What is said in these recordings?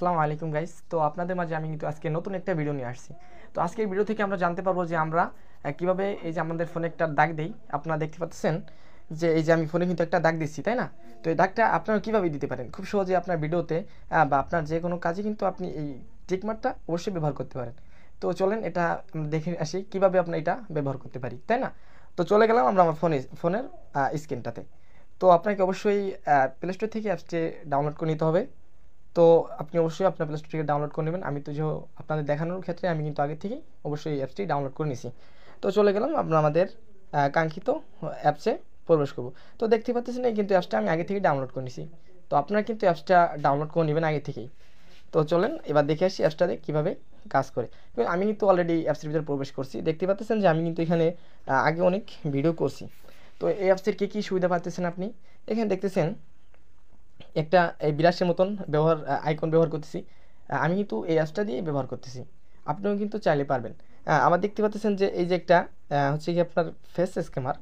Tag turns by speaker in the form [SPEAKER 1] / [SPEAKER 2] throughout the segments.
[SPEAKER 1] আসসালামু আলাইকুম গাইস। তো আপনাদের মাঝে আমি কিন্তু আজকে নতুন একটা ভিডিও নিয়ে আসছি। তো আজকের ভিডিও থেকে আমরা জানতে পারবো যে আমরা কিভাবে এই যে আমাদের ফোনে একটা দাগ দেই। আপনারা দেখতে পাচ্ছেন যে এই যে আমি ফোনে কিন্তু একটা দাগ দিচ্ছি, তাই না? তো এই দাগটা আপনারা কিভাবে দিতে পারেন খুব সহজে আপনার ভিডিওতে বা আপনার যে কোনো কাজে কিন্তু আপনি এই টিকমার্কটা অবশ্যই ব্যবহার করতে পারেন। তো চলেন এটা আমরা দেখে আসি কিভাবে আমরা এটা ব্যবহার করতে পারি, তাই না? তো চলে গেলাম আমরা আমার ফোনের স্ক্রিনটাতে। তো আপনাকে অবশ্যই প্লে স্টোর থেকে অ্যাপসটি ডাউনলোড করে নিতে হবে। তো আপনি অবশ্যই আপনার প্লে স্টোর থেকে ডাউনলোড করে নেবেন। আমি তো যে আপনাদের দেখানোর ক্ষেত্রে আমি কিন্তু আগে থেকেই অবশ্যই এই অ্যাপসটি ডাউনলোড করে নিয়েছি। তো চলে গেলাম আমরা আমাদের কাঙ্ক্ষিত অ্যাপসে প্রবেশ করব। তো দেখতে পাচ্ছেন এই কিন্তু অ্যাপসটা আমি আগে থেকেই ডাউনলোড করে নিয়েছি। তো আপনারা কিন্তু অ্যাপসটা ডাউনলোড করে নেবেন আগে থেকেই। তো চলেন এবার দেখে আসি অ্যাপসটাতে কীভাবে কাজ করে। আমি কিন্তু অলরেডি অ্যাপসের ভিতরে প্রবেশ করছি। দেখতে পাচ্ছেন যে আমি কিন্তু এখানে আগে অনেক ভিডিও করছি। তো এই অ্যাপসের কী কী সুবিধা পাচ্ছেন আপনি এখানে দেখতেছেন একটা এই বিরাসের মতন আইকন ব্যবহার করতেছি। আমি কিন্তু এই অ্যাপসটা দিয়ে ব্যবহার করতেছি। আপনিও কিন্তু চাইলে পারবেন। আমার দেখতে পাচ্ছেন যে এই যে একটা হচ্ছে কি আপনার ফেস স্ক্যানার।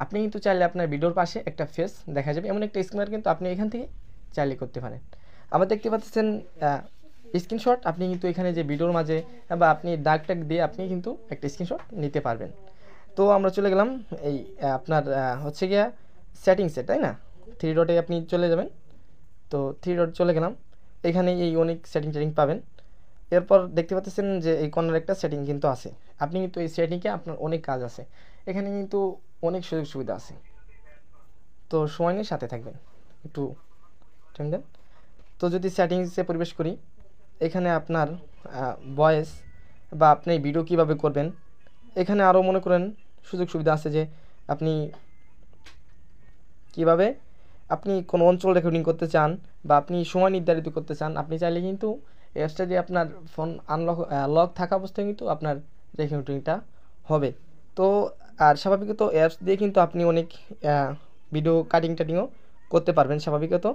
[SPEAKER 1] আপনি কিন্তু চাইলে আপনার ভিডিওর পাশে একটা ফেস দেখা যাবে এমন একটা স্ক্যানার কিন্তু আপনি এখান থেকে চাইলে করতে পারেন। আবার দেখতে পাচ্ছেন স্ক্রিনশট। আপনি কিন্তু এখানে যে ভিডিওর মাঝে বা আপনি দাগ টাগ দিয়ে আপনি কিন্তু একটা স্ক্রিনশট নিতে পারবেন। তো আমরা চলে গেলাম এই আপনার হচ্ছে গিয়া সেটিংসে, তাই না? থ্রি ডটে আপনি চলে যাবেন। তো থ্রি ডট চলে গেলাম। এখানে এই অনেক সেটিং পাবেন। এরপর দেখতে পাচ্ছেন যে এই কর্নার একটা সেটিং কিন্তু আছে। আপনি কিন্তু এই সেটিংয়ে আপনার অনেক কাজ আছে। এখানে কিন্তু অনেক সুযোগ সুবিধা আছে। তো সময় নিয়ে সাথে থাকবেন, একটু টাইম দেন। তো যদি সেটিংসে প্রবেশ করি, এখানে আপনার ভয়েস বা আপনি ভিডিও কীভাবে করবেন, এখানে আরও মনে করেন সুযোগ সুবিধা আছে যে আপনি কীভাবে আপনি কোনো অঞ্চল রেকর্ডিং করতে চান বা আপনি সময় নির্ধারিত করতে চান, আপনি চাইলে কিন্তু অ্যাপসটা দিয়ে আপনার ফোন লক থাকা অবস্থায় কিন্তু আপনার রেকর্ডিংটা হবে। তো আর স্বাভাবিকত অ্যাপস দিয়ে কিন্তু আপনি অনেক ভিডিও কাটিং টাটিংও করতে পারবেন স্বাভাবিকত।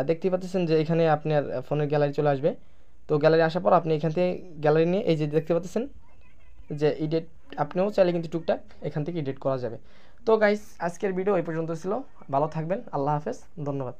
[SPEAKER 1] দেখতেই পাচ্ছেন যে এখানে আপনার ফোনের গ্যালারি চলে আসবে। তো গ্যালারি আসার পর আপনি এখান থেকে গ্যালারি নিয়ে এই যে দেখতে পাচ্ছেন যে এডিট, আপনিও চাইলে কিন্তু টুকটাক এখান থেকে এডিট করা যাবে। তো গাইস, আজকের ভিডিও এই পর্যন্ত ছিল। ভালো থাকবেন। আল্লাহ হাফেজ। ধন্যবাদ।